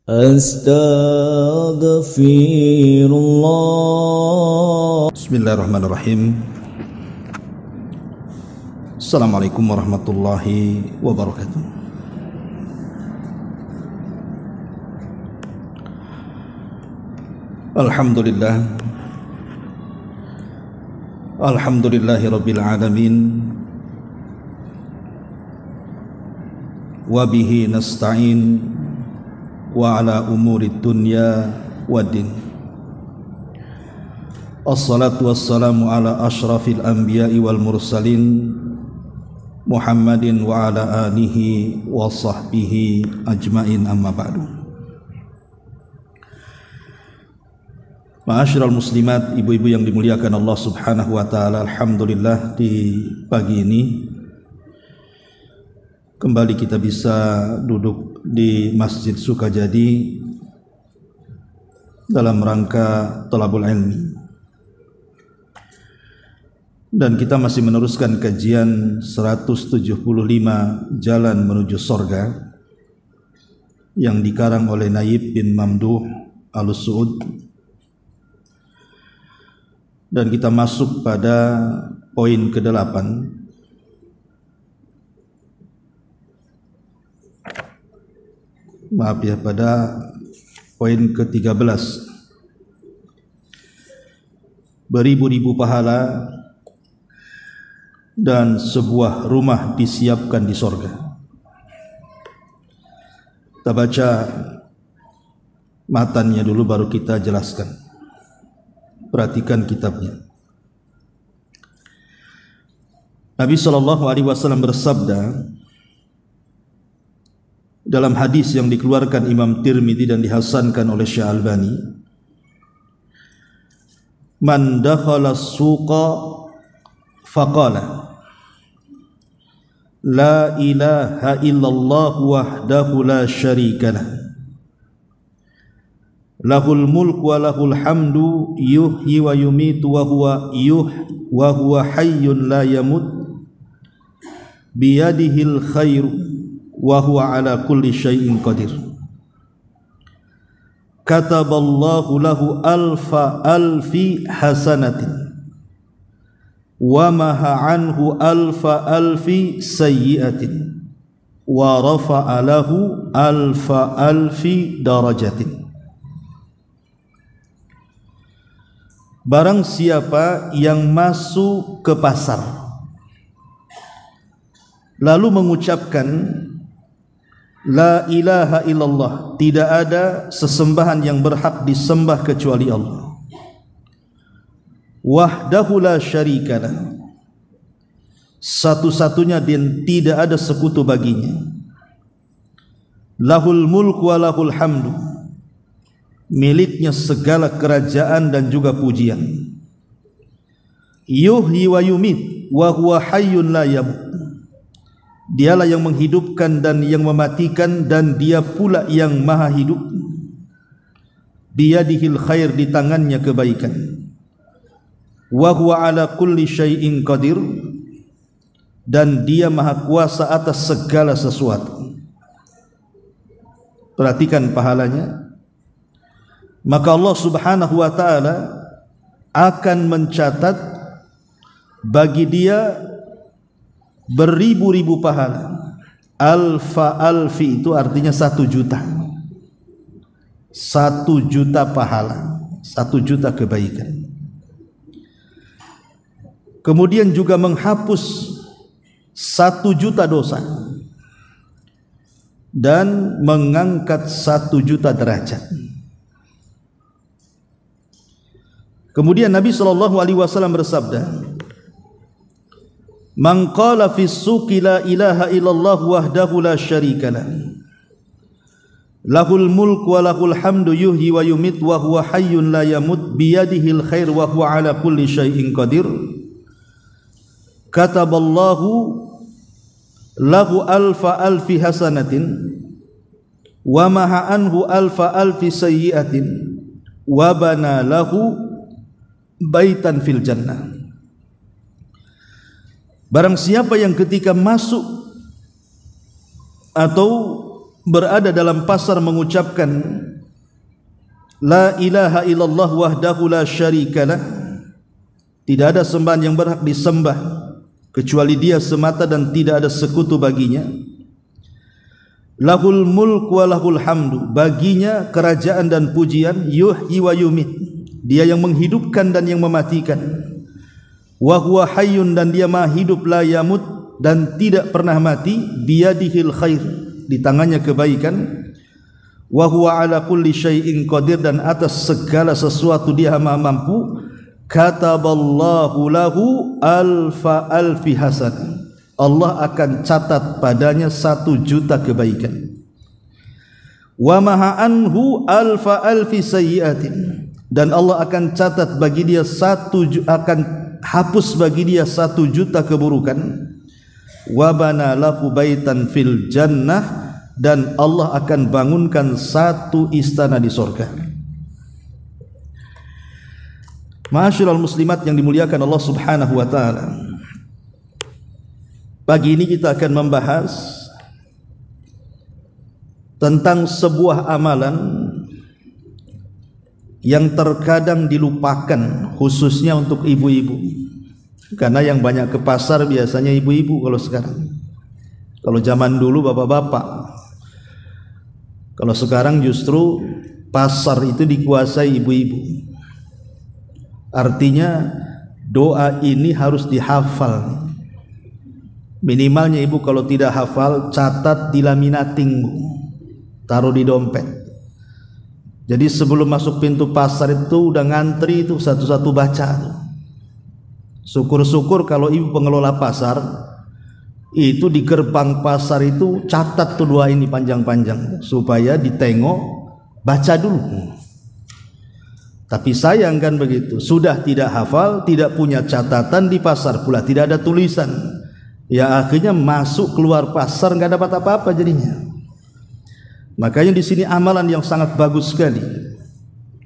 Astaghfirullah. Bismillahirrahmanirrahim. Assalamualaikum warahmatullahi wabarakatuh. Alhamdulillahi rabbil alamin. Wa bihi nasta'in wa ala umuri dunya waddin. Assalatu wassalamu ala ashrafil anbiya'i wal mursalin Muhammadin wa ala alihi wa sahbihi ajmain, amma ba'du. Ma'asyiral muslimat, ibu-ibu yang dimuliakan Allah Subhanahu wa taala, alhamdulillah di pagi ini kembali kita bisa duduk di Masjid Sukajadi dalam rangka thalabul ilmi, dan kita masih meneruskan kajian 175 Jalan Menuju Sorga yang dikarang oleh Naib bin Mamduh Al-Suud, dan kita masuk pada poin ke-8, pada poin ke-13. Beribu-ribu pahala dan sebuah rumah disiapkan di sorga. Kita baca matannya dulu baru kita jelaskan. Perhatikan kitabnya. Nabi SAW bersabda dalam hadis yang dikeluarkan Imam Tirmidzi dan dihasankan oleh Syekh Albani, man dakhala suqa faqala la ilaha illallah wahdahu la syarikalah lahul mulku wa lahul hamdu yuhyi wa yumitu wa huwa hayyun la yamut biyadihil khairu wa huwa ala kulli syai'in qadir. Kataballahu lahu alfi hasanatin wa maha anhu alfi sayyi'atin wa rafa'a lahu alfi darajatin. Barang siapa yang masuk ke pasar lalu mengucapkan la ilaha illallah, tidak ada sesembahan yang berhak disembah kecuali Allah, wahdahu la syarikalah, satu-satunya dan tidak ada sekutu baginya, lahul mulku wa lahul hamdu, miliknya segala kerajaan dan juga pujian, yuhyi wa yumit wa huwa hayyun la yamut, dialah yang menghidupkan dan yang mematikan, dan dia pula yang maha hidup, biyadihil khair, di tangannya kebaikan, wa huwa ala kulli syai'in qadir, dan dia maha kuasa atas segala sesuatu. Perhatikan pahalanya. Maka Allah Subhanahu wa ta'ala akan mencatat bagi dia beribu-ribu pahala. Alfi itu artinya 1 juta. 1 juta pahala, 1 juta kebaikan. Kemudian juga menghapus 1 juta dosa dan mengangkat 1 juta derajat. Kemudian Nabi SAW bersabda, man qala fi suqi la ilaha illallah wahdahu la syarikalah lahul mulku wa lahul hamdu yuhyi wa yumit wa huwa hayyun la yamut biyadihil khair wa huwa ala kulli syai'in qadir, kataballahu lahu alfi hasanatin wa maha anhu alfi sayyi'atin wa bana lahu baitan fil jannah. Barang siapa yang ketika masuk atau berada dalam pasar mengucapkan la ilaha illallah wahdahu la syarikalah, tidak ada sembahan yang berhak disembah kecuali Dia semata dan tidak ada sekutu baginya. Lahul mulk wa lahul hamdu, baginya kerajaan dan pujian. Yuhyi wa yumit, Dia yang menghidupkan dan yang mematikan. Wa huwa hayyun, dan Dia maha hidup, la yamut, dan tidak pernah mati. Biyadihil khair, di tangannya kebaikan. Wa huwa ala kulli syai'in qadir, dan atas segala sesuatu Dia maha mampu. Kataballahu lahu alfi hasanah, Allah akan catat padanya 1.000.000 kebaikan. Wa maha anhu alfi sayyi'atin, dan Allah akan catat bagi dia akan hapus bagi dia 1.000.000 keburukan. Wa bana lahu baitan fil jannah, dan Allah akan bangunkan 1 istana di surga. Ma'asyiral muslimat yang dimuliakan Allah Subhanahu wa taala, pagi ini kita akan membahas tentang sebuah amalan yang terkadang dilupakan, khususnya untuk ibu-ibu. Karena yang banyak ke pasar biasanya ibu-ibu kalau sekarang. Kalau zaman dulu bapak-bapak. Kalau sekarang justru pasar itu dikuasai ibu-ibu. Artinya doa ini harus dihafal. Minimalnya ibu kalau tidak hafal, catat di laminating, taruh di dompet. Jadi sebelum masuk pintu pasar itu udah ngantri itu satu-satu baca. Syukur-syukur kalau ibu pengelola pasar itu di gerbang pasar itu catat tuh doa ini panjang-panjang supaya ditengok, baca dulu. Tapi sayang kan begitu, sudah tidak hafal, tidak punya catatan, di pasar pula tidak ada tulisan. Ya akhirnya masuk keluar pasar nggak dapat apa-apa jadinya. Makanya di sini amalan yang sangat bagus sekali.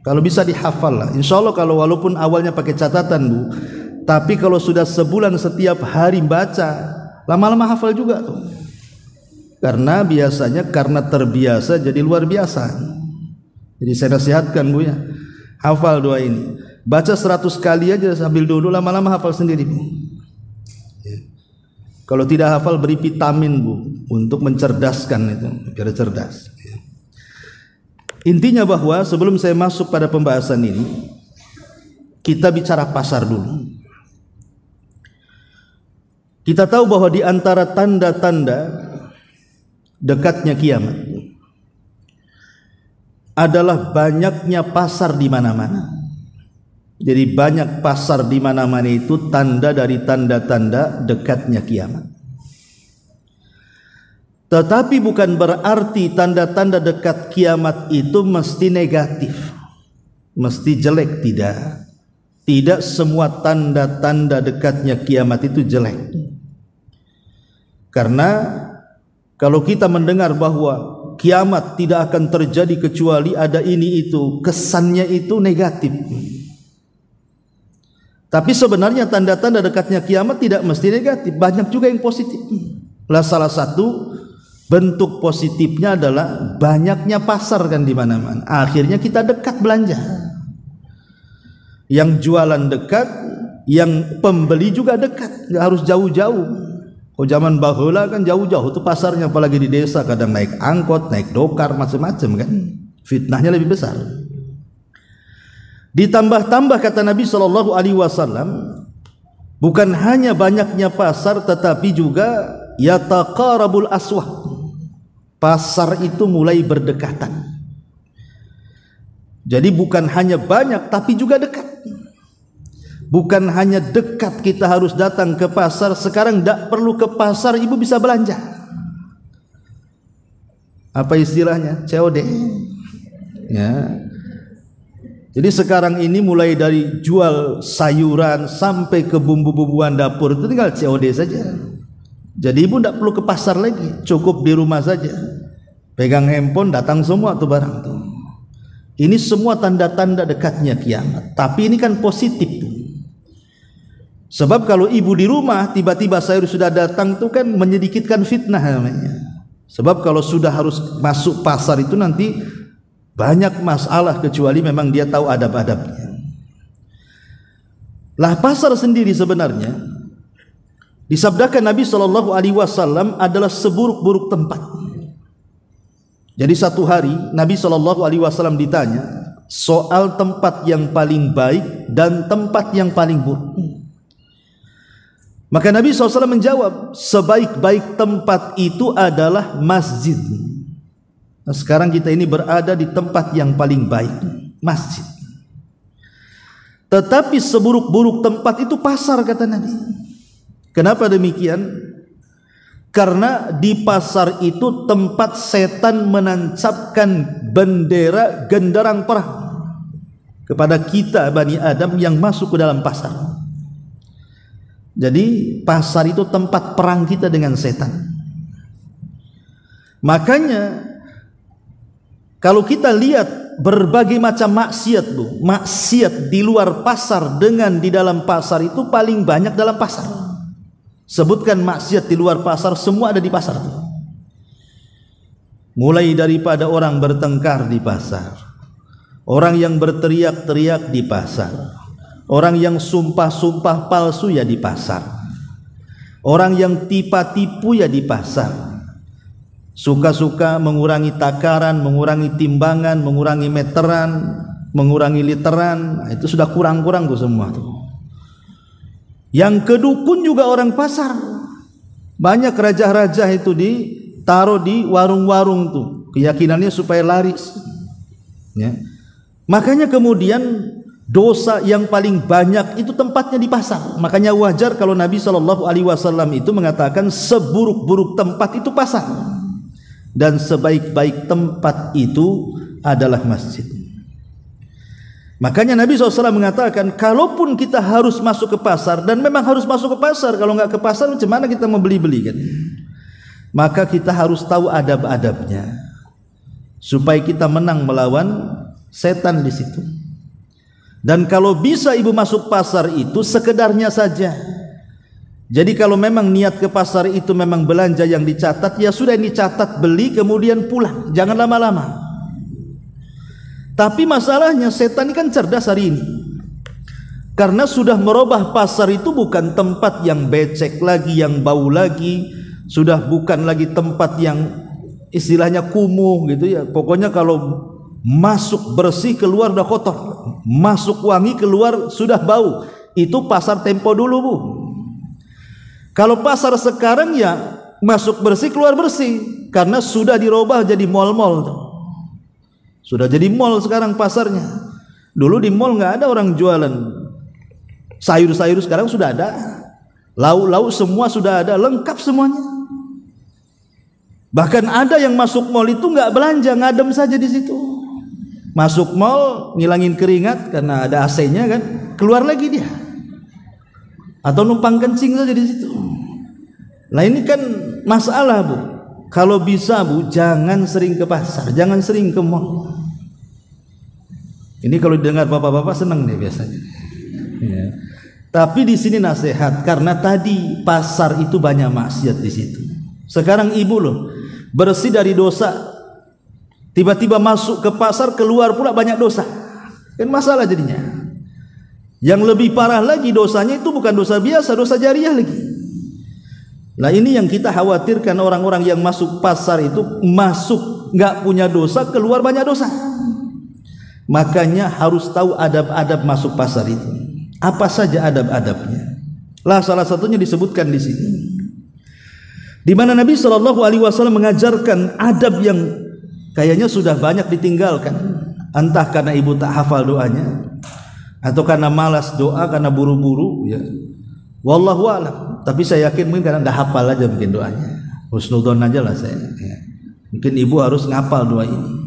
Kalau bisa dihafal lah. Insya Allah kalau walaupun awalnya pakai catatan bu, tapi kalau sudah sebulan setiap hari baca, lama-lama hafal juga tuh. Karena biasanya karena terbiasa jadi luar biasa. Jadi saya nasihatkan bu ya, hafal doa ini. Baca 100 kali aja sambil dulu, lama-lama hafal sendiri bu. Kalau tidak hafal beri vitamin bu, untuk mencerdaskan itu, biar cerdas. Intinya bahwa sebelum saya masuk pada pembahasan ini, kita bicara pasar dulu. Kita tahu bahwa di antara tanda-tanda dekatnya kiamat adalah banyaknya pasar di mana-mana. Jadi banyak pasar di mana-mana itu tanda dari tanda-tanda dekatnya kiamat. Tetapi bukan berarti tanda-tanda dekat kiamat itu mesti negatif, mesti jelek, tidak. Tidak semua tanda-tanda dekatnya kiamat itu jelek. Karena kalau kita mendengar bahwa kiamat tidak akan terjadi kecuali ada ini itu, kesannya itu negatif. Tapi sebenarnya tanda-tanda dekatnya kiamat tidak mesti negatif, banyak juga yang positif. Salah satu bentuk positifnya adalah banyaknya pasar kan di mana-mana. Akhirnya kita dekat belanja. Yang jualan dekat, yang pembeli juga dekat, nggak harus jauh-jauh. Oh zaman baheula kan jauh-jauh tuh pasarnya, apalagi di desa kadang naik angkot, naik dokar, macam-macam kan. Fitnahnya lebih besar. Ditambah-tambah kata Nabi SAW, bukan hanya banyaknya pasar tetapi juga yataqarabul aswaq. Pasar itu mulai berdekatan. Jadi bukan hanya banyak tapi juga dekat. Bukan hanya dekat kita harus datang ke pasar, sekarang tidak perlu ke pasar, ibu bisa belanja. Apa istilahnya? COD. Ya. Jadi sekarang ini mulai dari jual sayuran sampai ke bumbu-bumbuan dapur itu tinggal COD saja. Jadi ibu tidak perlu ke pasar lagi, cukup di rumah saja. Pegang handphone datang semua tuh barang tuh. Ini semua tanda-tanda dekatnya kiamat. Tapi ini kan positif tuh. Sebab kalau ibu di rumah tiba-tiba sayur sudah datang tuh kan menyedikitkan fitnah namanya. Sebab kalau sudah harus masuk pasar itu nanti banyak masalah, kecuali memang dia tahu adab-adabnya. Lah pasar sendiri sebenarnya disabdakan Nabi SAW adalah seburuk-buruk tempat. Jadi satu hari Nabi SAW ditanya soal tempat yang paling baik dan tempat yang paling buruk. Maka Nabi SAW menjawab, sebaik-baik tempat itu adalah masjid. Nah, sekarang kita ini berada di tempat yang paling baik, masjid. Tetapi seburuk-buruk tempat itu pasar, kata Nabi. Kenapa demikian? Karena di pasar itu tempat setan menancapkan bendera genderang perang kepada kita Bani Adam yang masuk ke dalam pasar. Jadi pasar itu tempat perang kita dengan setan. Makanya kalau kita lihat berbagai macam maksiat, Bu, maksiat di luar pasar dengan di dalam pasar itu paling banyak dalam pasar. Sebutkan maksiat di luar pasar, semua ada di pasar. Mulai daripada orang bertengkar di pasar, orang yang berteriak-teriak di pasar, orang yang sumpah-sumpah palsu ya di pasar, orang yang tipu-tipu ya di pasar, suka-suka mengurangi takaran, mengurangi timbangan, mengurangi meteran, mengurangi literan, itu sudah kurang-kurang tuh semua tuh. Yang kedukun juga orang pasar. Banyak raja-raja itu ditaruh di warung-warung tuh, keyakinannya supaya laris, ya. Makanya kemudian dosa yang paling banyak itu tempatnya di pasar. Makanya wajar kalau Nabi SAW itu mengatakan seburuk-buruk tempat itu pasar dan sebaik-baik tempat itu adalah masjid. Makanya Nabi SAW mengatakan, kalaupun kita harus masuk ke pasar, dan memang harus masuk ke pasar, kalau nggak ke pasar macam mana kita mau beli-beli kan? Maka kita harus tahu adab-adabnya supaya kita menang melawan setan di situ. Dan kalau bisa ibu masuk pasar itu sekedarnya saja. Jadi kalau memang niat ke pasar itu memang belanja yang dicatat, ya sudah dicatat, beli kemudian pulang, jangan lama-lama. Tapi masalahnya setan ini kan cerdas hari ini, karena sudah merubah pasar itu bukan tempat yang becek lagi, yang bau lagi, sudah bukan lagi tempat yang istilahnya kumuh gitu ya. Pokoknya kalau masuk bersih, keluar udah kotor, masuk wangi, keluar sudah bau. Itu pasar tempo dulu, Bu. Kalau pasar sekarang ya masuk bersih, keluar bersih, karena sudah dirubah jadi mal-mal tuh. Sudah jadi mall sekarang pasarnya. Dulu di mall nggak ada orang jualan sayur-sayur, sekarang sudah ada. Lauk-lauk semua sudah ada, lengkap semuanya. Bahkan ada yang masuk mall itu nggak belanja, ngadem saja di situ. Masuk mall ngilangin keringat karena ada AC-nya kan, keluar lagi dia. Atau numpang kencing saja di situ. Nah ini kan masalah, Bu. Kalau bisa, Bu, jangan sering ke pasar, jangan sering ke mall. Ini kalau dengar bapak-bapak senang nih biasanya. Ya. Tapi di sini nasihat, karena tadi pasar itu banyak maksiat di situ. Sekarang ibu loh bersih dari dosa, tiba-tiba masuk ke pasar, keluar pula banyak dosa, kan masalah jadinya. Yang lebih parah lagi dosanya itu bukan dosa biasa, dosa jariah lagi. Nah ini yang kita khawatirkan, orang-orang yang masuk pasar itu masuk nggak punya dosa, keluar banyak dosa. Makanya harus tahu adab-adab masuk pasar itu. Apa saja adab-adabnya? Lah salah satunya disebutkan di sini, di mana Nabi SAW mengajarkan adab yang kayaknya sudah banyak ditinggalkan, entah karena ibu tak hafal doanya, atau karena malas doa, karena buru-buru ya. Wallahu a'lam. Tapi saya yakin mungkin karena nggak hafal aja mungkin doanya. Husnudzon aja lah saya ya. Mungkin ibu harus ngapal doa ini.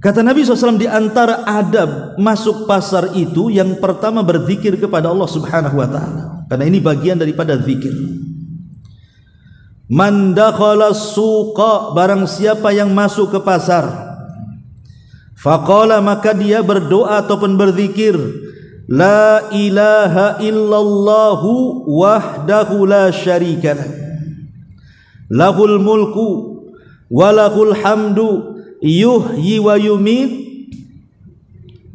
Kata Nabi SAW, di antara adab masuk pasar itu yang pertama berzikir kepada Allah Subhanahu wa ta'ala, karena ini bagian daripada zikir. Man dakhala suqa, barang siapa yang masuk ke pasar, faqala, maka dia berdoa ataupun berzikir, la ilaha illallahu wahdahu la syarikalah, lahul mulku wa lahul hamdu yuhyi wa yumit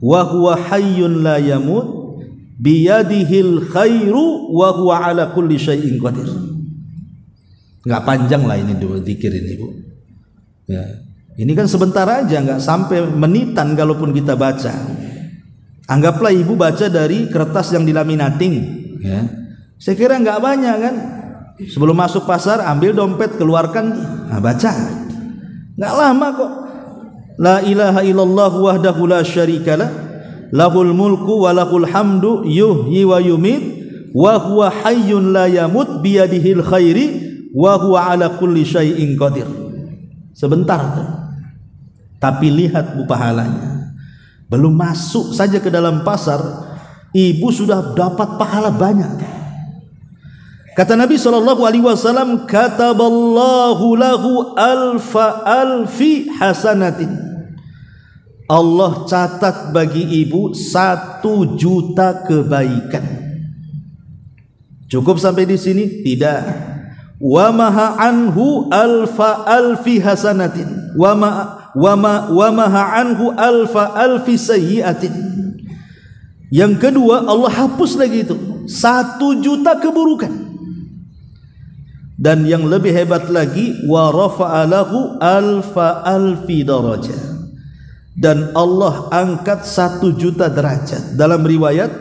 wa huwa hayyun la yamut biyadihil khairu wa huwa ala kulli syai'in qadir. Enggak panjang lah ini dua zikir ini, Bu. Ya. Ini kan sebentar aja, enggak sampai menitan kalaupun kita baca. Anggaplah ibu baca dari kertas yang dilaminating, ya. Saya kira enggak banyak kan. Sebelum masuk pasar ambil dompet, keluarkan, nah baca. Enggak lama kok. La ilaha illallah wahdahu la syarikalah lahul mulku wa lahul hamdu yuhyi wa yumit wa huwa hayyun la yamut biyadihil khairi wa huwa ala kulli syai'in qadir. Sebentar tuh. Tapi lihat Bu pahalanya. Belum masuk saja ke dalam pasar, ibu sudah dapat pahala banyak. Kata Nabi SAW, kataballahu lahu alfi hasanatin. Allah catat bagi ibu 1 juta kebaikan. Cukup sampai di sini? Tidak. Wa maha anhu alfi hasanatin. Wa maha anhu alfi sayyiatin. Yang kedua, Allah hapus lagi itu 1 juta keburukan. Dan yang lebih hebat lagi, wa rafa'alahu alfi darajah. Dan Allah angkat 1 juta derajat. Dalam riwayat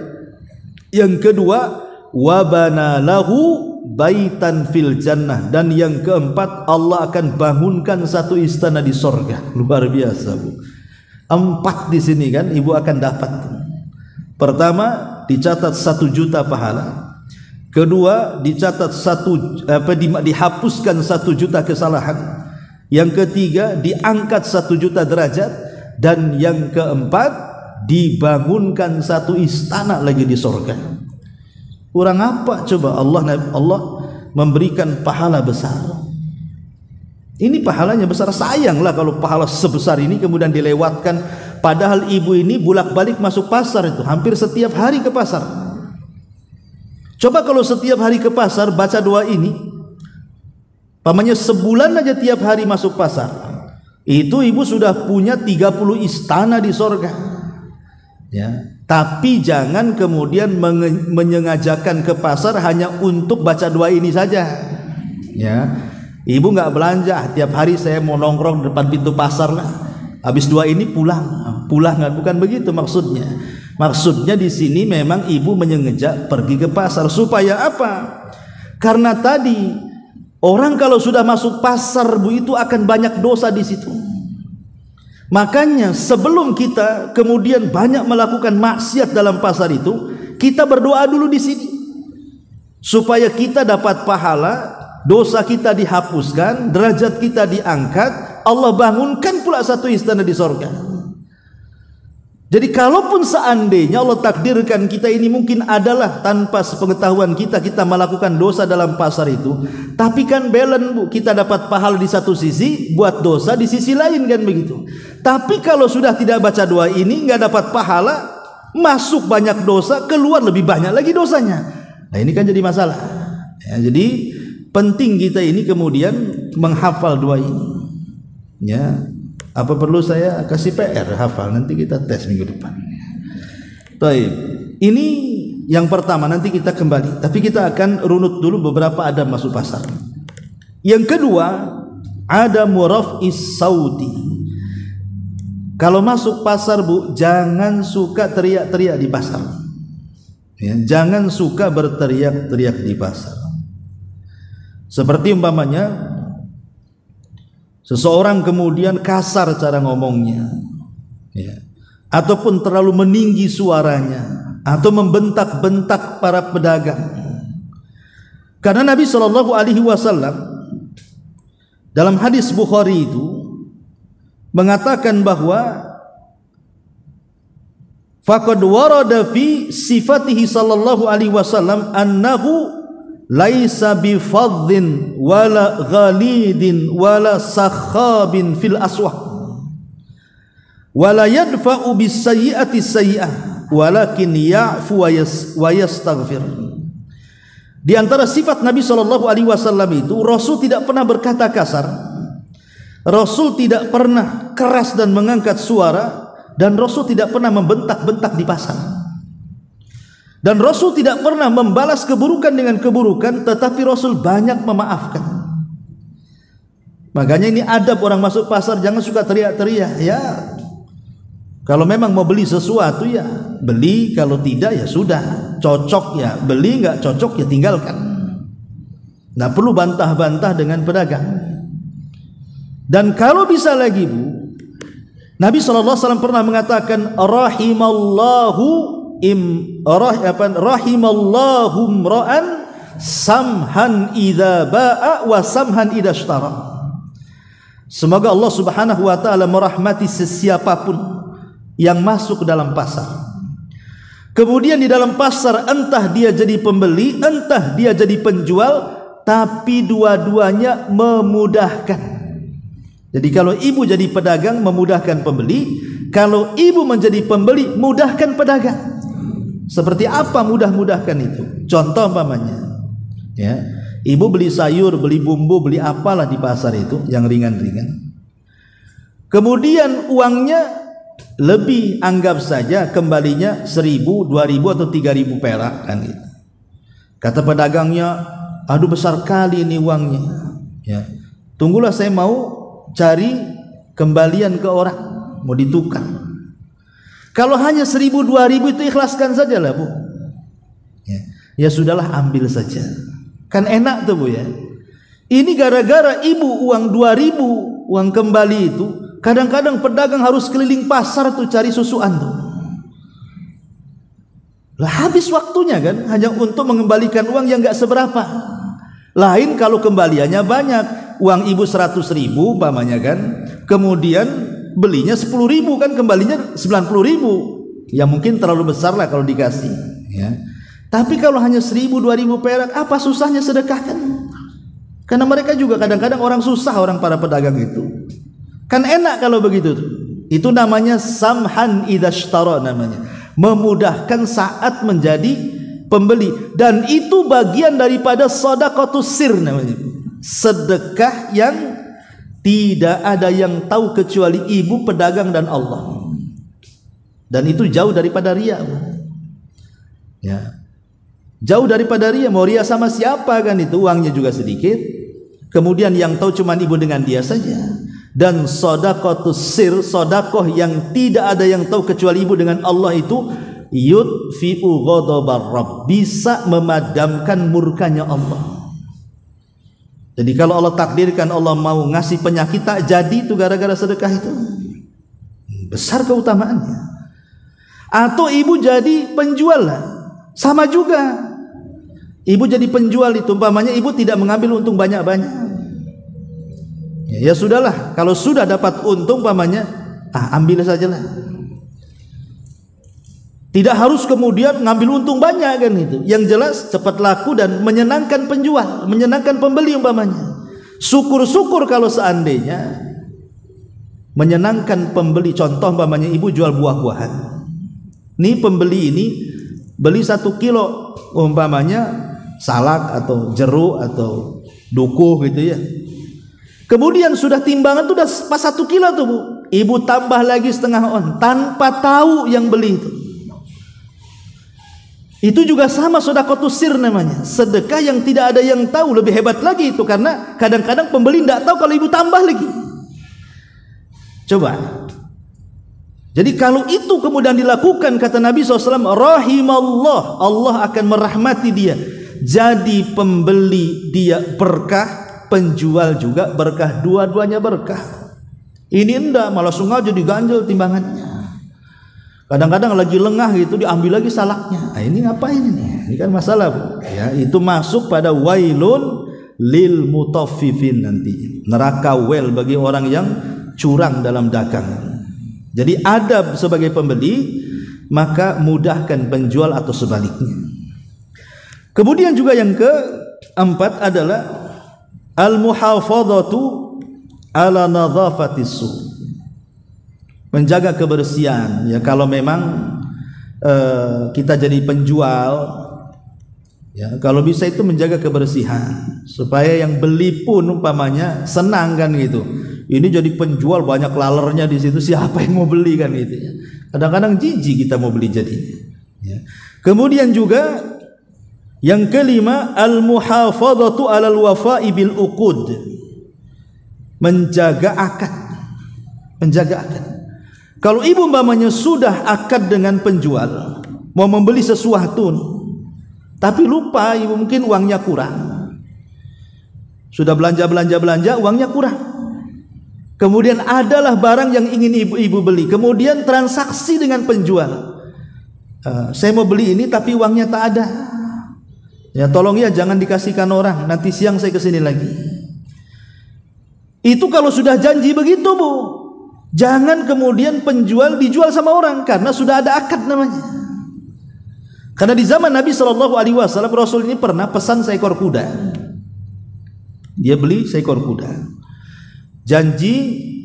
yang kedua, wa bana lahu baitan fil jannah. Dan yang keempat, Allah akan bangunkan 1 istana di sorga. Luar biasa, Bu. 4 di sini kan ibu akan dapat. Pertama, dicatat 1 juta pahala. Kedua, dicatat dihapuskan 1 juta kesalahan. Yang ketiga, diangkat 1 juta derajat. Dan yang keempat, dibangunkan 1 istana lagi di sorga. Kurang apa coba Allah memberikan pahala besar. Ini pahalanya besar. Sayanglah kalau pahala sebesar ini kemudian dilewatkan. Padahal ibu ini bolak-balik masuk pasar itu, hampir setiap hari ke pasar. Coba kalau setiap hari ke pasar baca doa ini, pamannya sebulan aja tiap hari masuk pasar, itu ibu sudah punya 30 istana di sorga. Ya. Tapi jangan kemudian menyengajakan ke pasar hanya untuk baca doa ini saja. Ya. Ibu nggak belanja, tiap hari saya mau nongkrong depan pintu pasar lah. Habis doa ini pulang nggak, bukan begitu maksudnya. Maksudnya di sini memang ibu menyengaja pergi ke pasar supaya apa? Karena tadi orang kalau sudah masuk pasar, Bu, itu akan banyak dosa di situ. Makanya sebelum kita kemudian banyak melakukan maksiat dalam pasar itu, kita berdoa dulu di sini supaya kita dapat pahala, dosa kita dihapuskan, derajat kita diangkat, Allah bangunkan pula 1 istana di sorga. Jadi kalaupun seandainya Allah takdirkan kita ini mungkin adalah tanpa sepengetahuan kita melakukan dosa dalam pasar itu, tapi kan balance, Bu, kita dapat pahala di satu sisi, buat dosa di sisi lain kan begitu. Tapi kalau sudah tidak baca doa ini, nggak dapat pahala, masuk banyak dosa, keluar lebih banyak lagi dosanya. Nah ini kan jadi masalah. Ya, jadi penting kita ini kemudian menghafal doa ini. Ya. Apa perlu saya kasih PR hafal, nanti kita tes minggu depan. Baik, ini yang pertama, nanti kita kembali. Tapi kita akan runut dulu beberapa adab masuk pasar. Yang kedua, ada raf'is sauti. Kalau masuk pasar, Bu, jangan suka teriak-teriak di pasar. Ya, jangan suka berteriak-teriak di pasar. Seperti umpamanya seseorang kemudian kasar cara ngomongnya, ya, ataupun terlalu meninggi suaranya, atau membentak-bentak para pedagang. Karena Nabi SAW dalam hadis Bukhari itu mengatakan bahwa faqad warada fi sifatihi sallallahu alaihi wasallam annahu laisa bifadhin wala ghalidin wala sakhabin fil aswaq wala yadfa'u bisayyi'ati sayyi'ah walakin ya'fu wa yastaghfir. Di antara sifat Nabi SAW itu, Rasul tidak pernah berkata kasar, Rasul tidak pernah keras dan mengangkat suara, dan Rasul tidak pernah membentak-bentak di pasar, dan Rasul tidak pernah membalas keburukan dengan keburukan, tetapi Rasul banyak memaafkan. Makanya ini adab orang masuk pasar, jangan suka teriak-teriak ya. Kalau memang mau beli sesuatu ya beli, kalau tidak ya sudah, cocok ya beli, nggak cocok ya tinggalkan. Nggak perlu bantah-bantah dengan pedagang. Dan kalau bisa lagi Bu, Nabi SAW pernah mengatakan rahimallahu imra'an samhan idza ba'a wa samhan idza ishtara. Semoga Allah Subhanahu wa taala merahmati sesiapapun yang masuk ke dalam pasar, kemudian di dalam pasar entah dia jadi pembeli, entah dia jadi penjual, tapi dua-duanya memudahkan. Jadi kalau ibu jadi pedagang, memudahkan pembeli. Kalau ibu menjadi pembeli, mudahkan pedagang. Seperti apa mudah-mudahkan itu? Contoh umpamanya, ya, ibu beli sayur, beli bumbu, beli apalah di pasar itu yang ringan-ringan. Kemudian uangnya lebih, anggap saja kembalinya 1.000, 2.000 atau 3.000 perak kan gitu. Kata pedagangnya, aduh besar kali ini uangnya. Ya, tunggulah saya mau cari kembalian ke orang, mau ditukar. Kalau hanya 1.000, 2.000 itu ikhlaskan saja lah Bu. Ya sudahlah, ambil saja. Kan enak tuh Bu ya. Ini gara-gara ibu uang 2.000, uang kembali itu, kadang-kadang pedagang harus keliling pasar tuh cari susuan tuh. Lah habis waktunya kan hanya untuk mengembalikan uang yang gak seberapa. Lain kalau kembaliannya banyak, uang ibu 100.000 umpamanya kan, kemudian belinya 10.000 kan, kembalinya 90.000. Ya mungkin terlalu besar lah kalau dikasih ya. Tapi kalau hanya 1.000, 2.000 perak, apa susahnya sedekahkan? Karena mereka juga kadang-kadang orang susah, orang para pedagang itu. Kan enak kalau begitu tuh. Itu namanya samhan idza ishtara namanya. Memudahkan saat menjadi pembeli, dan itu bagian daripada shadaqatus sir namanya. Sedekah yang tidak ada yang tahu kecuali ibu, pedagang, dan Allah. Dan itu jauh daripada riya. Ya. Jauh daripada riya. Mau riya sama siapa kan itu, uangnya juga sedikit. Kemudian yang tahu cuma ibu dengan dia saja. Dan shadaqatus sir, sedekah yang tidak ada yang tahu kecuali ibu dengan Allah itu yudfi'u ghadabar rabb, bisa memadamkan murkanya Allah. Jadi kalau Allah takdirkan Allah mau ngasih penyakit tak jadi itu gara-gara sedekah itu, besar keutamaannya. Atau ibu jadi penjual lah, sama juga. Ibu jadi penjual itu umpamanya ibu tidak mengambil untung banyak-banyak. Ya sudahlah, kalau sudah dapat untung umpamanya, ambil sajalah. Tidak harus kemudian ngambil untung banyak kan itu. Yang jelas cepat laku dan menyenangkan penjual, menyenangkan pembeli umpamanya. Syukur-syukur kalau seandainya menyenangkan pembeli. Contoh umpamanya ibu jual buah-buahan. Nih pembeli ini beli 1 kilo umpamanya salak atau jeruk atau dukuh gitu ya. Kemudian sudah timbangan tuh udah pas 1 kilo tuh Bu, ibu tambah lagi setengah on tanpa tahu yang beli itu. Itu juga sama sedekah sir namanya, sedekah yang tidak ada yang tahu. Lebih hebat lagi itu, karena kadang-kadang pembeli tidak tahu kalau ibu tambah lagi. Coba. Jadi kalau itu kemudian dilakukan, kata Nabi SAW, rahimallah, Allah akan merahmati dia. Jadi pembeli dia berkah, penjual juga berkah, dua-duanya berkah. Ini enggak, malah sengaja diganjel timbangannya. Kadang-kadang lagi lengah gitu diambil lagi salaknya. Nah, ini ngapain ini? Ini kan masalah Bu. Ya, itu masuk pada wailun lil mutaffifin nanti. Neraka wel bagi orang yang curang dalam dagang. Jadi adab sebagai pembeli, maka mudahkan penjual atau sebaliknya. Kemudian juga yang keempat adalah al-muhafadzatu ala nadhafatis su', menjaga kebersihan. Ya kalau memang kita jadi penjual Ya, kalau bisa itu menjaga kebersihan supaya yang beli pun umpamanya senang kan gitu. Ini jadi penjual banyak lalernya di situ, siapa yang mau beli kan gitu ya. Kadang-kadang jijik kita mau beli jadinya. Ya. Kemudian juga yang kelima, al-muhafadzatu 'alal wafa'i bil uqud. Menjaga akad. Menjaga akad. Kalau ibu umpamanya sudah akad dengan penjual, mau membeli sesuatu nih, tapi lupa ibu, mungkin uangnya kurang, sudah belanja uangnya kurang, kemudian adalah barang yang ingin ibu beli, kemudian transaksi dengan penjual, saya mau beli ini tapi uangnya tak ada, ya tolong ya jangan dikasihkan orang, nanti siang saya kesini lagi. Itu kalau sudah janji begitu bu, jangan kemudian penjual dijual sama orang karena sudah ada akad namanya. Karena di zaman Nabi SAW, Rasul ini pernah pesan seekor kuda. Dia beli seekor kuda. Janji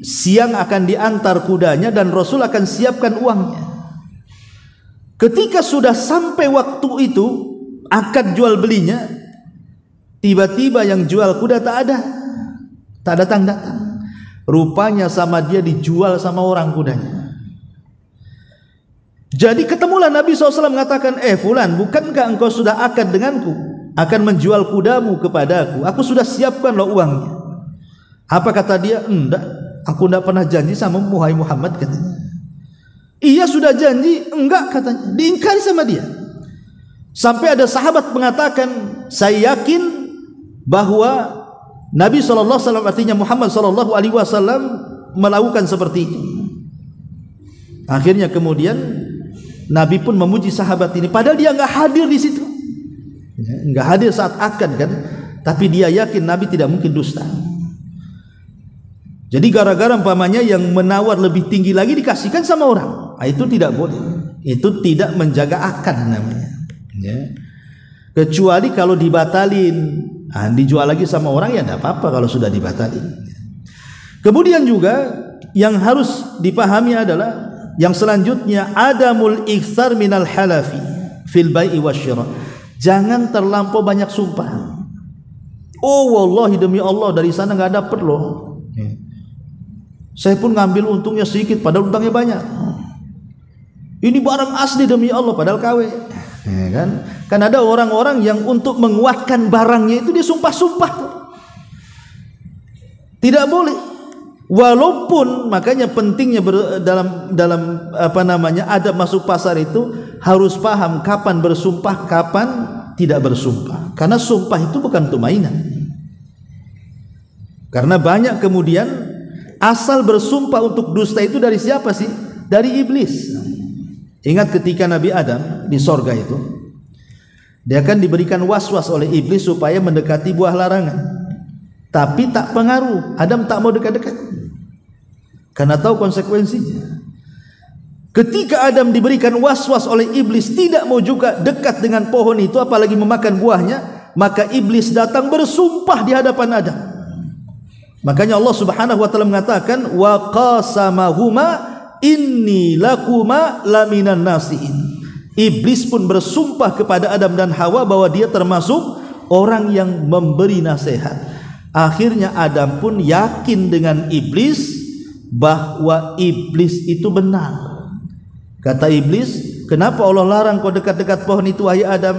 siang akan diantar kudanya dan Rasul akan siapkan uangnya. Ketika sudah sampai waktu itu, akad jual belinya, tiba-tiba yang jual kuda tak ada. Tak datang-datang. Rupanya sama dia dijual sama orang kudanya. Jadi ketemulah Nabi SAW mengatakan, fulan, bukankah engkau sudah akad denganku akan menjual kudamu kepadaku? Aku sudah siapkan loh uangnya. Apa kata dia? Enggak, aku enggak pernah janji sama Muhammad, katanya. Iya sudah janji, enggak, katanya. Diingkari sama dia. Sampai ada sahabat mengatakan, saya yakin bahwa Nabi SAW, artinya Muhammad SAW, melakukan seperti itu. Akhirnya kemudian Nabi pun memuji sahabat ini, padahal dia enggak hadir di situ, enggak hadir saat akad kan, tapi dia yakin Nabi tidak mungkin dusta. Jadi gara-gara umpamanya yang menawar lebih tinggi lagi dikasihkan sama orang, itu tidak boleh, itu tidak menjaga akad namanya. Ya. Kecuali kalau dibatalin, dijual lagi sama orang ya tidak apa-apa kalau sudah dibatalin. Kemudian juga yang harus dipahami adalah yang selanjutnya, adamul iktsar minal halafi fil bai'i wasyira. Jangan terlampau banyak sumpah. Oh wallahi demi Allah dari sana enggak dapat loh. Saya pun ngambil untungnya sedikit padahal untungnya banyak. Ini barang asli demi Allah padahal KW. Ya kan? Kan ada orang-orang yang untuk menguatkan barangnya itu dia sumpah-sumpah. Tidak boleh. Walaupun makanya pentingnya dalam apa namanya adab masuk pasar itu harus paham kapan bersumpah, kapan tidak bersumpah. Karena sumpah itu bukan untuk mainan. Karena banyak kemudian asal bersumpah untuk dusta itu dari siapa sih? Dari iblis. Ingat ketika Nabi Adam di sorga itu, dia akan diberikan was-was oleh iblis supaya mendekati buah larangan. Tapi tak pengaruh, Adam tak mau dekat-dekat. Karena tahu konsekuensinya. Ketika Adam diberikan was-was oleh iblis tidak mau juga dekat dengan pohon itu apalagi memakan buahnya, maka iblis datang bersumpah di hadapan Adam. Makanya Allah Subhanahu wa taala mengatakan wa qasamahuma inni lakuma laminan nasihin. Iblis pun bersumpah kepada Adam dan Hawa bahwa dia termasuk orang yang memberi nasihat. Akhirnya Adam pun yakin dengan iblis bahwa iblis itu benar. Kata iblis, kenapa Allah larang kau dekat-dekat pohon itu wahai Adam?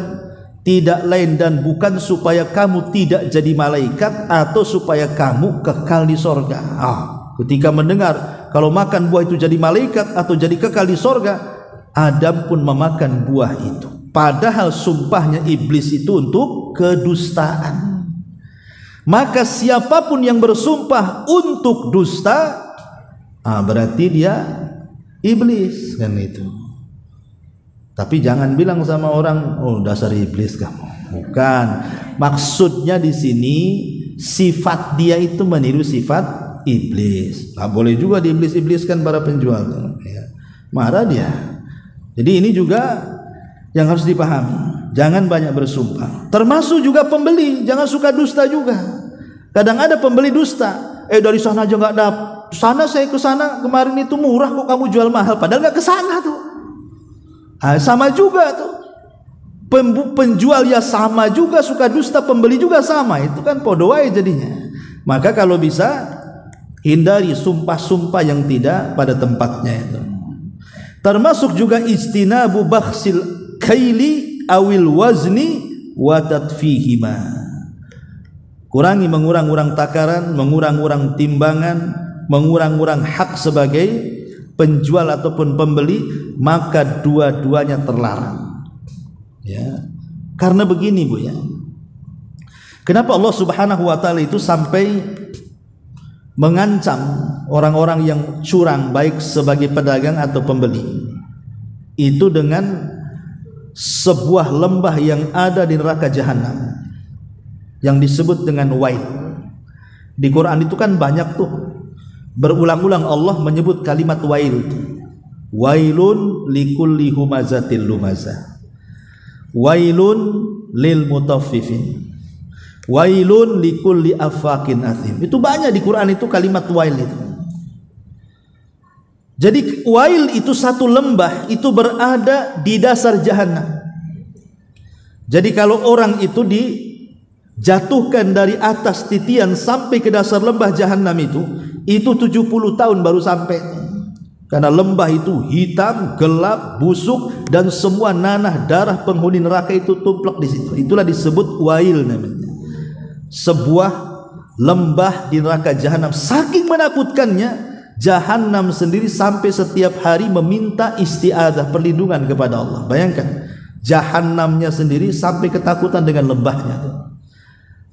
Tidak lain dan bukan supaya kamu tidak jadi malaikat atau supaya kamu kekal di sorga. Ketika mendengar kalau makan buah itu jadi malaikat atau jadi kekal di sorga, Adam pun memakan buah itu. Padahal sumpahnya iblis itu untuk kedustaan. Maka siapapun yang bersumpah untuk dusta, berarti dia iblis kan itu. Tapi jangan bilang sama orang, oh dasar iblis kamu. Bukan. Maksudnya di sini sifat dia itu meniru sifat iblis. Boleh juga diiblis-ibliskan para penjual. Ya. Marah dia. Jadi ini juga yang harus dipahami. Jangan banyak bersumpah. Termasuk juga pembeli, jangan suka dusta juga. Kadang ada pembeli dusta. Dari sana aja nggak dapat. Sana saya ke sana kemarin itu murah kok kamu jual mahal. Padahal nggak ke sana tuh. Sama juga tuh. penjual ya sama juga, suka dusta, pembeli juga sama, itu kan podo wae jadinya. Maka kalau bisa hindari sumpah-sumpah yang tidak pada tempatnya itu. Termasuk juga istinabu bakhsil kaili awil wazni wa tatfihima. Kurangi mengurang-urang takaran, mengurang-urang timbangan, mengurang-urang hak sebagai penjual ataupun pembeli, maka dua-duanya terlarang. Ya. Karena begini Bu ya. Kenapa Allah Subhanahu wa taala itu sampai mengancam orang-orang yang curang baik sebagai pedagang atau pembeli? Itu dengan sebuah lembah yang ada di neraka jahanam yang disebut dengan wail. Di Quran itu kan banyak tuh, berulang-ulang Allah menyebut kalimat wail itu. Wailun likulli humazatil lumazah, wailun lil mutaffifin, wailun likulli afakin athim. Itu banyak di Quran itu kalimat wail itu. Jadi wail itu satu lembah, itu berada di dasar jahanam. Jadi kalau orang itu dijatuhkan dari atas titian sampai ke dasar lembah jahanam itu 70 tahun baru sampai. Karena lembah itu hitam, gelap, busuk, dan semua nanah darah penghuni neraka itu tumplek di situ. Itulah disebut wail namanya. Sebuah lembah di neraka jahanam. Saking menakutkannya, jahanam sendiri sampai setiap hari meminta isti'adzah, perlindungan kepada Allah. Bayangkan, jahanamnya sendiri sampai ketakutan dengan lembahnya.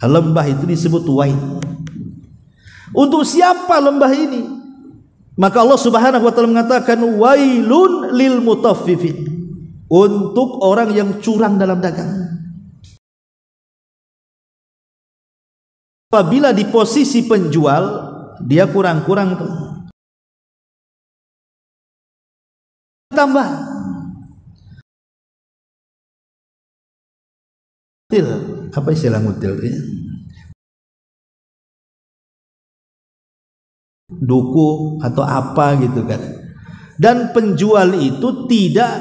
Lembah itu disebut wail. Untuk siapa lembah ini? Maka Allah Subhanahu wa taala mengatakan wailun lil mutaffifin, untuk orang yang curang dalam dagang. Apabila di posisi penjual, dia kurang-kurang tuh, tambah mutil. Apa istilah mutil ya? Duku atau apa gitu kan. Dan penjual itu tidak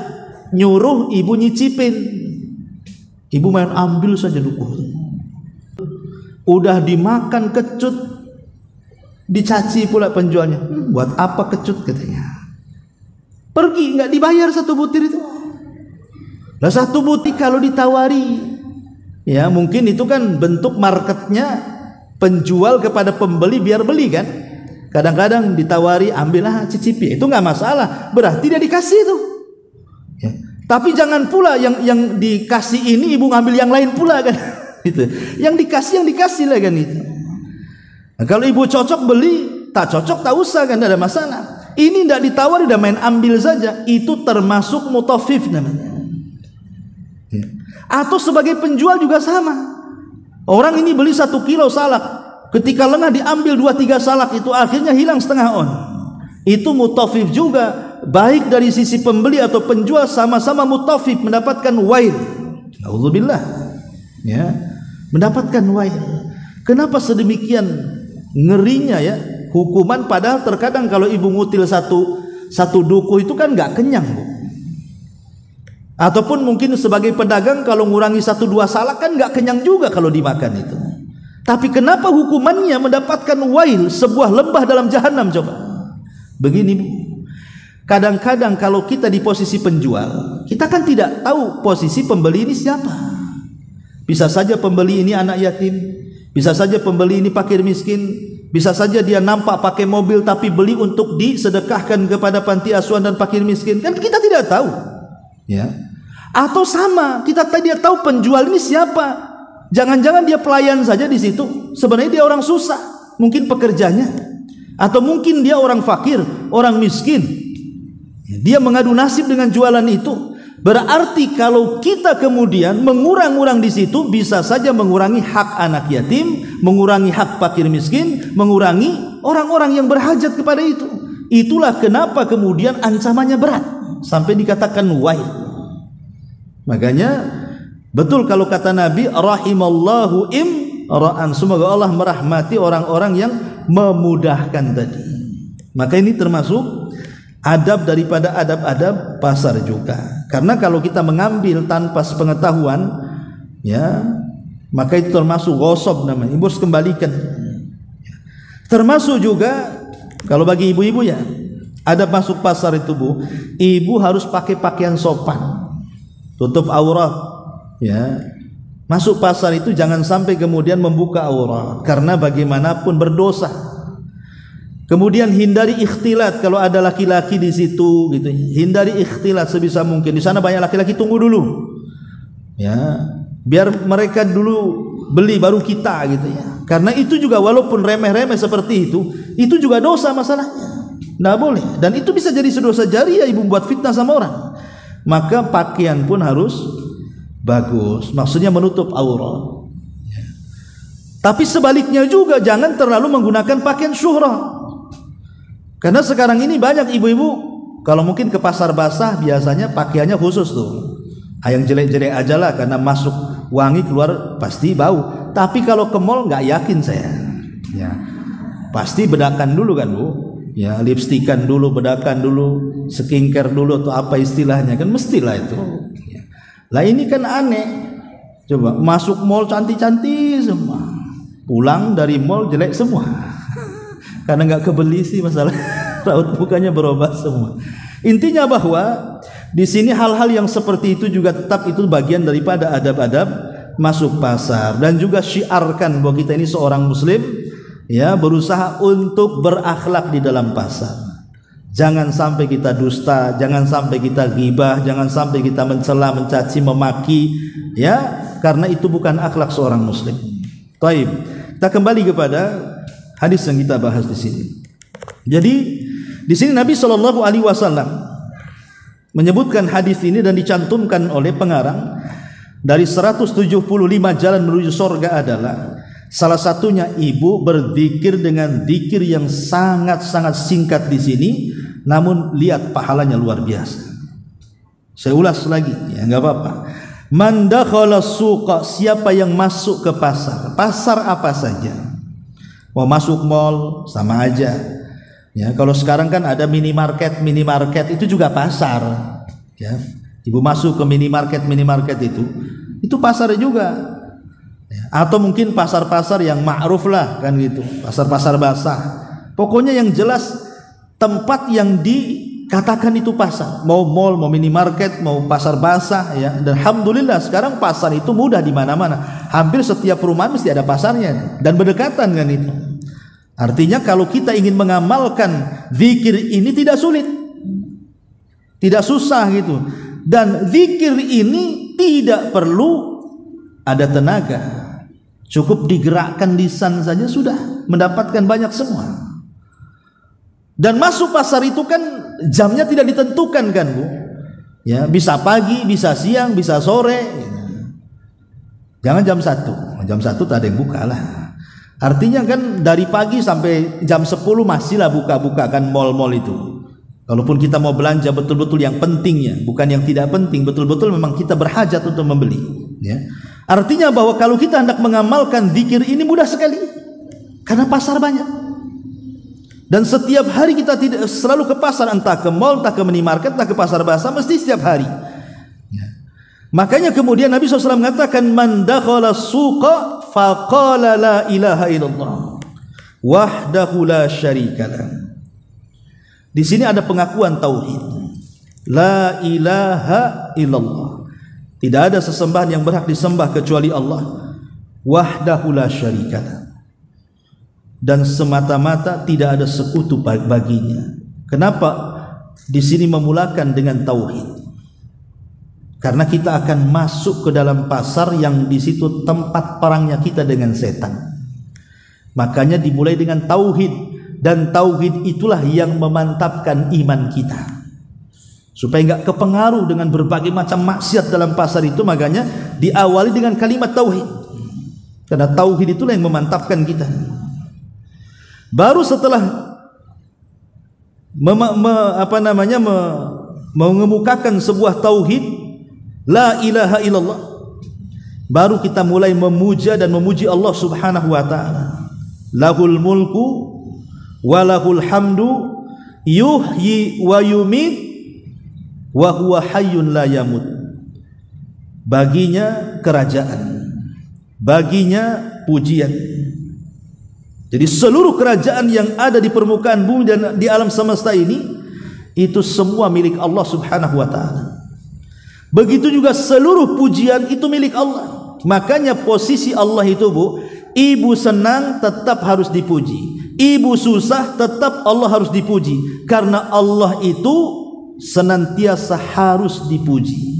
nyuruh ibu nyicipin, ibu main ambil saja duku. Udah dimakan kecut, dicaci pula penjualnya. Buat apa kecut katanya? Pergi, nggak dibayar satu butir itu. Lah satu butir kalau ditawari, ya mungkin itu kan bentuk marketnya penjual kepada pembeli biar beli kan. Kadang-kadang ditawari, ambillah cicipi, itu nggak masalah, berarti dia dikasih itu. Ya. Tapi jangan pula yang dikasih ini ibu ngambil yang lain pula kan. Itu. Yang dikasih lah kan itu. Nah, kalau ibu cocok beli, tak cocok tak usah kan, tidak ada masalah. Ini tidak ditawari, udah main ambil saja, itu termasuk mutaffif namanya. Ya. Atau sebagai penjual juga sama. Orang ini beli 1 kilo salak, ketika lengah diambil 2-3 salak, itu akhirnya hilang setengah on. Itu mutaffif juga, baik dari sisi pembeli atau penjual sama-sama mutaffif, mendapatkan wail. Nauzubillah. Ya, mendapatkan wail. Kenapa sedemikian ngerinya ya hukuman, padahal terkadang kalau ibu ngutil satu duku itu kan nggak kenyang Bu. Ataupun mungkin sebagai pedagang kalau ngurangi 1-2 salak kan nggak kenyang juga kalau dimakan itu. Tapi kenapa hukumannya mendapatkan wail, sebuah lembah dalam jahanam? Coba begini Bu, kadang-kadang kalau kita di posisi penjual, kita kan tidak tahu posisi pembeli ini siapa. Bisa saja pembeli ini anak yatim, bisa saja pembeli ini fakir miskin, bisa saja dia nampak pakai mobil tapi beli untuk disedekahkan kepada panti asuhan dan fakir miskin, kan kita tidak tahu ya. Atau sama, kita tidak tahu penjual ini siapa. Jangan-jangan dia pelayan saja di situ, sebenarnya dia orang susah, mungkin pekerjanya, atau mungkin dia orang fakir, orang miskin, dia mengadu nasib dengan jualan itu. Berarti kalau kita kemudian mengurang-urang di situ, bisa saja mengurangi hak anak yatim, mengurangi hak fakir miskin, mengurangi orang-orang yang berhajat kepada itu. Itulah kenapa kemudian ancamannya berat sampai dikatakan wail. Makanya betul kalau kata Nabi, rahimallahu imra'an, semoga Allah merahmati orang-orang yang memudahkan tadi. Maka ini termasuk adab daripada adab-adab pasar juga. Karena kalau kita mengambil tanpa sepengetahuan, ya, maka itu termasuk ghosab namanya. Ibu harus kembalikan. Termasuk juga kalau bagi ibu-ibu ya, adab masuk pasar itu Bu, ibu harus pakai pakaian sopan, tutup aurat, ya. Masuk pasar itu jangan sampai kemudian membuka aurat, karena bagaimanapun berdosa. Kemudian hindari ikhtilat kalau ada laki-laki di situ gitu. Hindari ikhtilat sebisa mungkin. Di sana banyak laki-laki, tunggu dulu. Ya, biar mereka dulu beli baru kita gitu ya. Karena itu juga walaupun remeh-remeh seperti itu juga dosa masalahnya. Enggak boleh, dan itu bisa jadi dosa jariah ibu buat fitnah sama orang. Maka pakaian pun harus bagus. Maksudnya menutup aurat. Ya. Tapi sebaliknya juga jangan terlalu menggunakan pakaian syuhrah. Karena sekarang ini banyak ibu-ibu kalau mungkin ke pasar basah biasanya pakaiannya khusus tuh. Yang jelek-jelek aja lah, karena masuk wangi keluar pasti bau. Tapi kalau ke mall nggak yakin saya. Ya. Pasti bedakan dulu kan Bu. Ya, lipstikan dulu, bedakan dulu, skincare dulu atau apa istilahnya kan mestilah itu. Ya. Lah ini kan aneh. Coba masuk mall cantik-cantik semua. Pulang dari mall jelek semua. Karena nggak kebeli sih masalah, raut mukanya berubah semua. Intinya bahwa di sini hal-hal yang seperti itu juga tetap itu bagian daripada adab-adab masuk pasar, dan juga syiarkan bahwa kita ini seorang muslim, ya, berusaha untuk berakhlak di dalam pasar. Jangan sampai kita dusta, jangan sampai kita ghibah, jangan sampai kita mencela, mencaci, memaki, ya, karena itu bukan akhlak seorang muslim. Taib. Kita kembali kepada hadis yang kita bahas di sini. Jadi di sini Nabi Shallallahu Alaihi Wasallam menyebutkan hadis ini dan dicantumkan oleh pengarang dari 175 jalan menuju surga adalah salah satunya ibu berzikir dengan zikir yang sangat-sangat singkat di sini, namun lihat pahalanya luar biasa. Saya ulas lagi, ya nggak apa-apa. Man dakhala suqa, siapa yang masuk ke pasar, pasar apa saja. Mau masuk mall sama aja. Ya, kalau sekarang kan ada minimarket itu juga pasar. Ya, ibu masuk ke minimarket itu pasar juga. Ya, atau mungkin pasar-pasar yang ma'ruf lah kan gitu, pasar-pasar basah. Pokoknya yang jelas tempat yang dikatakan itu pasar. Mau mall, mau minimarket, mau pasar basah ya. Dan alhamdulillah sekarang pasar itu mudah di mana-mana. Hampir setiap perumahan mesti ada pasarnya dan berdekatan kan itu. Artinya kalau kita ingin mengamalkan zikir ini tidak sulit, tidak susah gitu. Dan zikir ini tidak perlu ada tenaga, cukup digerakkan lisan saja sudah mendapatkan banyak semua. Dan masuk pasar itu kan jamnya tidak ditentukan kan Bu, ya, bisa pagi, bisa siang, bisa sore. Jangan jam 1 tak ada yang buka lah. Artinya kan dari pagi sampai jam 10 masihlah buka-buka kan mal-mal itu. Kalaupun kita mau belanja betul-betul yang pentingnya, bukan yang tidak penting, betul-betul memang kita berhajat untuk membeli, ya. Artinya bahwa kalau kita hendak mengamalkan zikir ini mudah sekali, karena pasar banyak. Dan setiap hari kita tidak selalu ke pasar, entah ke mall, entah ke minimarket, entah ke pasar basah, mesti setiap hari. Ya. Makanya kemudian Nabi SAW mengatakan, man dakhala suqa faqala la ilaha illallah wahdahu la syarikalah. Di sini ada pengakuan tauhid. La ilaha illallah. Tidak ada sesembahan yang berhak disembah kecuali Allah. Wahdahu la syarikalah. Dan semata-mata tidak ada sekutu baginya. Kenapa di sini memulakan dengan tauhid? Karena kita akan masuk ke dalam pasar yang di situ tempat perangnya kita dengan setan. Makanya dimulai dengan tauhid, dan tauhid itulah yang memantapkan iman kita. Supaya enggak kepengaruh dengan berbagai macam maksiat dalam pasar itu, makanya diawali dengan kalimat tauhid. Karena tauhid itulah yang memantapkan kita. Baru setelah mengemukakan sebuah tauhid, la ilaha illallah, baru kita mulai memuja dan memuji Allah Subhanahu wa taala. Lahul mulku wa lahul hamdu yuhyi wa yumit wa huwa hayyun la yamut. Baginya kerajaan, baginya pujian. Jadi seluruh kerajaan yang ada di permukaan bumi dan di alam semesta ini, itu semua milik Allah subhanahu wa ta'ala. Begitu juga seluruh pujian itu milik Allah. Makanya posisi Allah itu, Bu, ibu senang tetap harus dipuji, ibu susah tetap Allah harus dipuji. Karena Allah itu senantiasa harus dipuji.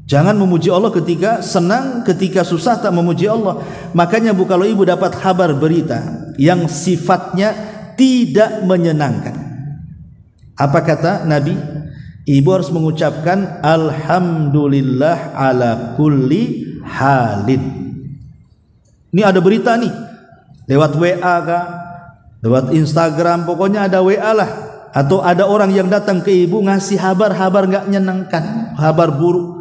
Jangan memuji Allah ketika senang, ketika susah tak memuji Allah. Makanya, Bu, kalau ibu dapat kabar berita yang sifatnya tidak menyenangkan, apa kata Nabi? Ibu harus mengucapkan alhamdulillah ala kulli halin. Ini ada berita nih, lewat WA kah, lewat Instagram, pokoknya ada WA lah, atau ada orang yang datang ke ibu ngasih kabar-kabar nggak menyenangkan, kabar buruk.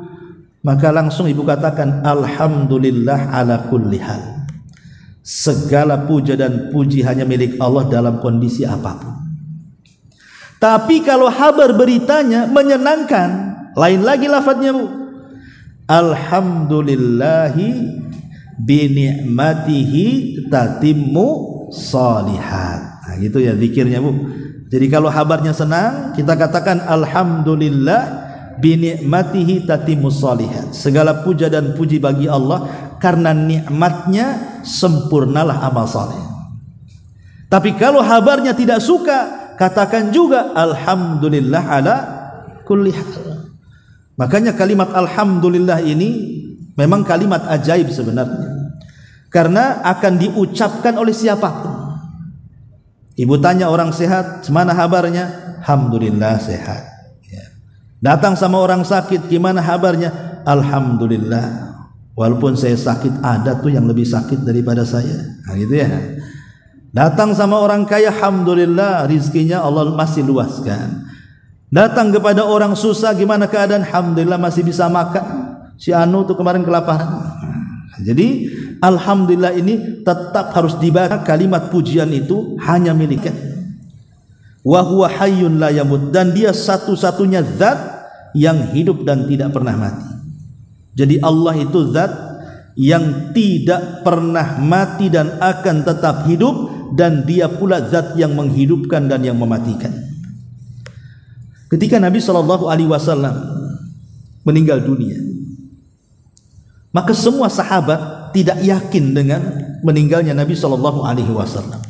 Maka langsung ibu katakan alhamdulillah ala kulli hal. Segala puja dan puji hanya milik Allah dalam kondisi apapun. Tapi kalau kabar beritanya menyenangkan, lain lagi lafadznya, Bu. Alhamdulillahi bi ni'matihi tatimmu shalihat. Nah, gitu ya zikirnya, Bu. Jadi kalau kabarnya senang, kita katakan alhamdulillah bi ni'matihi tatimmus shalihat. Segala puja dan puji bagi Allah, karena nikmatnya sempurnalah amal saleh. Tapi kalau kabarnya tidak suka, katakan juga alhamdulillah ala kulli hal. Makanya kalimat alhamdulillah ini memang kalimat ajaib sebenarnya, karena akan diucapkan oleh siapapun. Ibu tanya orang sehat, "Mana kabarnya?" "Alhamdulillah sehat." Datang sama orang sakit, "Gimana kabarnya?" "Alhamdulillah. Walaupun saya sakit, ada tuh yang lebih sakit daripada saya." Nah, gitu ya. Datang sama orang kaya, "Alhamdulillah, rizkinya Allah masih luaskan." Datang kepada orang susah, "Gimana keadaan?" "Alhamdulillah masih bisa makan. Si Anu tuh kemarin kelaparan." Jadi alhamdulillah ini tetap harus dibaca. Kalimat pujian itu hanya miliknya. Wa huwa hayyun la yamut, dan dia satu-satunya zat yang hidup dan tidak pernah mati. Jadi Allah itu zat yang tidak pernah mati dan akan tetap hidup, dan dia pula zat yang menghidupkan dan yang mematikan. Ketika Nabi SAW meninggal dunia, maka semua sahabat tidak yakin dengan meninggalnya Nabi SAW.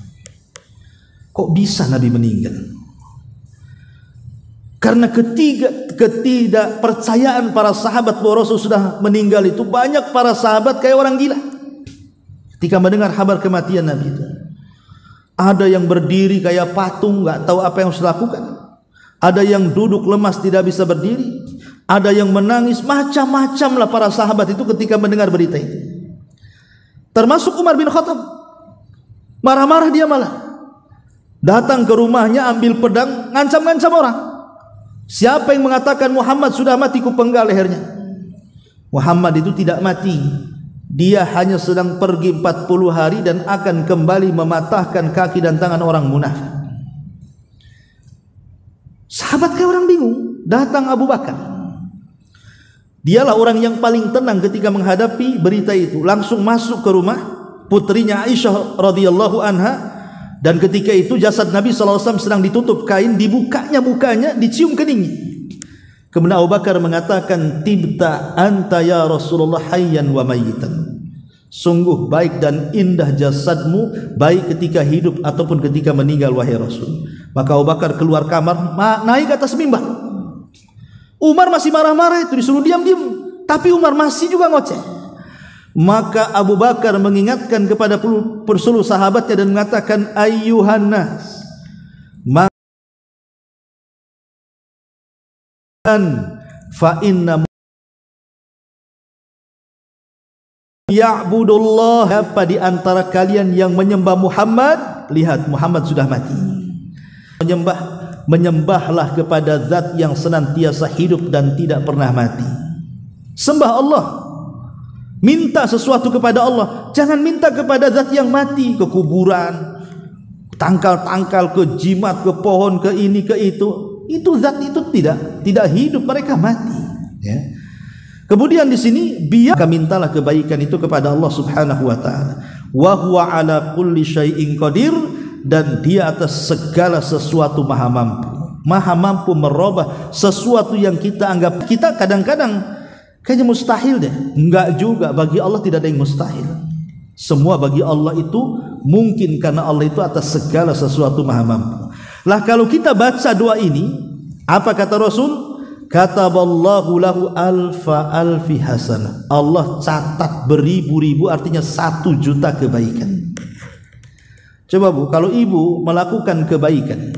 Kok bisa Nabi meninggal? Karena ketidakpercayaan para sahabat bahwa Rasul sudah meninggal itu, banyak para sahabat kayak orang gila ketika mendengar kabar kematian Nabi itu. Ada yang berdiri kayak patung, nggak tahu apa yang harus dilakukan. Ada yang duduk lemas tidak bisa berdiri. Ada yang menangis, macam-macam lah para sahabat itu ketika mendengar berita itu. Termasuk Umar bin Khattab, marah-marah dia malah. Datang ke rumahnya, ambil pedang, ngancam-ngancam orang. Siapa yang mengatakan Muhammad sudah mati, ku penggal lehernya. Muhammad itu tidak mati. Dia hanya sedang pergi 40 hari dan akan kembali mematahkan kaki dan tangan orang munafik. Sahabat kayak orang bingung. Datang Abu Bakar. Dialah orang yang paling tenang ketika menghadapi berita itu. Langsung masuk ke rumah putrinya Aisyah radhiyallahu anha. Dan ketika itu jasad Nabi SAW sedang ditutup kain, dibukanya mukanya, dicium keningnya. Kemudian Abu Bakar mengatakan, "Tibta anta ya Rasulullah hayyan wa mayyitan." Sungguh baik dan indah jasadmu, baik ketika hidup ataupun ketika meninggal, wahai Rasul. Maka Abu Bakar keluar kamar, naik ke atas mimbar. Umar masih marah-marah itu, disuruh diam-diam, tapi Umar masih juga ngoceh. Maka Abu Bakar mengingatkan kepada seluruh sahabatnya dan mengatakan, "Ayyuhan nas, fa inna ya'budullah." Apa di antara kalian yang menyembah Muhammad? Lihat, Muhammad sudah mati. Menyembahlah kepada zat yang senantiasa hidup dan tidak pernah mati. Sembah Allah. Minta sesuatu kepada Allah, jangan minta kepada zat yang mati, ke kuburan, tangkal-tangkal, ke jimat, ke pohon, ke ini, ke itu zat itu tidak hidup, mereka mati. Ya. Kemudian di sini biar mintalah kebaikan itu kepada Allah Subhanahu wa taala. Wa huwa ala kulli syai'in qadir, dan dia atas segala sesuatu maha mampu. Maha mampu merubah sesuatu yang kita anggap, kita kadang-kadang kayaknya mustahil deh. Enggak juga, bagi Allah tidak ada yang mustahil. Semua bagi Allah itu mungkin, karena Allah itu atas segala sesuatu maha mampu. Lah kalau kita baca doa ini, apa kata Rasul? Kataballahu lahu alfi hasanah. Allah catat beribu-ribu, artinya 1 juta kebaikan. Coba Bu, kalau ibu melakukan kebaikan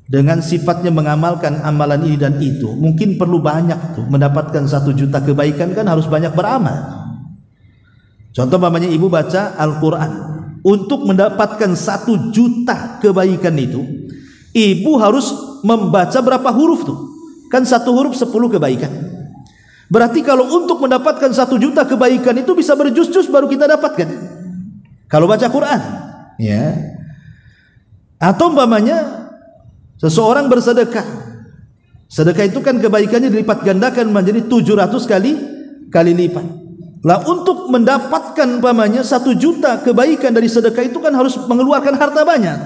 dengan sifatnya mengamalkan amalan ini dan itu, mungkin perlu banyak tuh mendapatkan 1 juta kebaikan, kan harus banyak beramal. Contoh namanya ibu baca Al-Quran, untuk mendapatkan 1 juta kebaikan itu, ibu harus membaca berapa huruf tuh? Kan 1 huruf 10 kebaikan. Berarti kalau untuk mendapatkan 1 juta kebaikan itu bisa berjus-jus baru kita dapatkan. Kalau baca Quran, ya. Atau umpamanya seseorang bersedekah. Sedekah itu kan kebaikannya dilipat gandakan menjadi 700 kali lipat. Lah untuk mendapatkan umpamanya 1 juta kebaikan dari sedekah itu kan harus mengeluarkan harta banyak.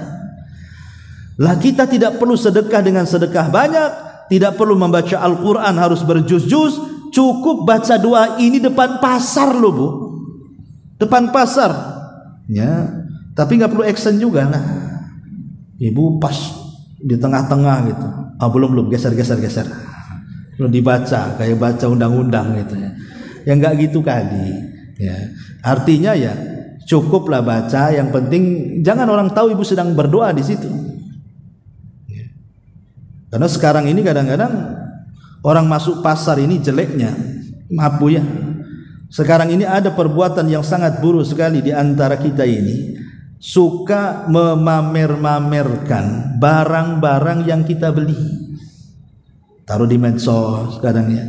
Lah kita tidak perlu sedekah dengan sedekah banyak, tidak perlu membaca Al-Quran harus berjuz-juz, cukup baca doa ini depan pasar loh Bu, depan pasar, ya. Tapi nggak perlu action juga lah. Ibu pas di tengah-tengah gitu, belum geser, belum dibaca kayak baca undang-undang gitu ya. Ya nggak gitu kali, ya. Artinya ya cukuplah baca, yang penting jangan orang tahu ibu sedang berdoa di situ. Karena sekarang ini kadang-kadang orang masuk pasar ini jeleknya, maaf Bu ya, sekarang ini ada perbuatan yang sangat buruk sekali di antara kita ini, suka memamer-mamerkan barang-barang yang kita beli, taruh di medsos kadang ya.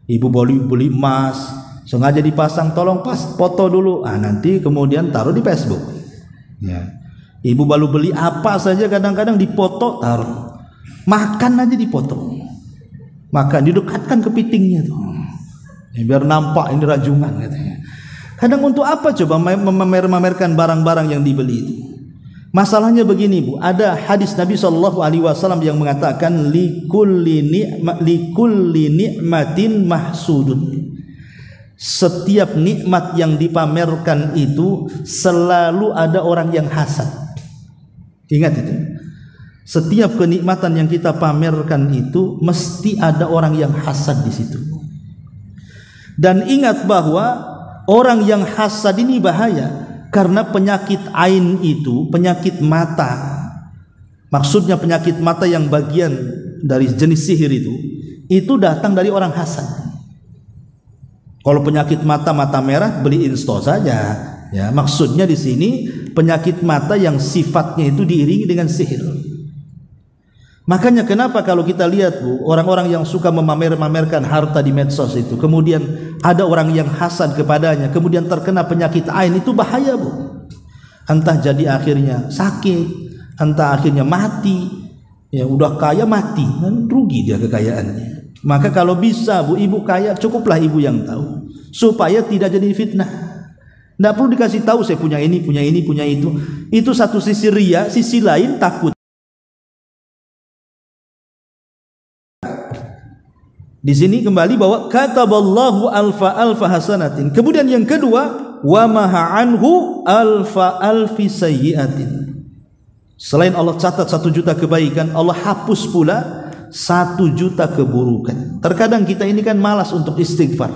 Ibu beli emas, sengaja dipasang, tolong pas foto dulu, nanti kemudian taruh di Facebook, ya. Ibu baru beli apa saja kadang-kadang dipoto, taruh. Makan aja dipotong, makan didekatkan ke pitingnya tuh, ya, biar nampak ini rajungan katanya. Kadang untuk apa coba memamerkan barang-barang yang dibeli itu? Masalahnya begini Bu, ada hadis Nabi SAW yang mengatakan likulli ni'matin mahsudun. Setiap nikmat yang dipamerkan itu selalu ada orang yang hasad. Ingat itu. Setiap kenikmatan yang kita pamerkan itu mesti ada orang yang hasad di situ. Dan ingat bahwa orang yang hasad ini bahaya, karena penyakit ain itu, penyakit mata. Maksudnya penyakit mata yang bagian dari jenis sihir itu datang dari orang hasad. Kalau penyakit mata merah, beli insto saja. Ya, maksudnya di sini penyakit mata yang sifatnya itu diiringi dengan sihir. Makanya kenapa kalau kita lihat Bu, orang-orang yang suka memamerkan harta di medsos itu, kemudian ada orang yang hasad kepadanya, kemudian terkena penyakit ain, itu bahaya Bu. Entah jadi akhirnya sakit, entah akhirnya mati, ya udah kaya mati, kan rugi dia kekayaannya. Maka kalau bisa Bu, ibu kaya, cukuplah ibu yang tahu, supaya tidak jadi fitnah. Tidak perlu dikasih tahu saya punya ini, punya itu. Itu satu sisi ria, sisi lain takut. Di sini kembali bahwa kataballahu alfa hasanatin. Kemudian yang kedua, wa maha anhu alfi sayyiatin. Selain Allah catat 1 juta kebaikan, Allah hapus pula 1 juta keburukan. Terkadang kita ini kan malas untuk istighfar.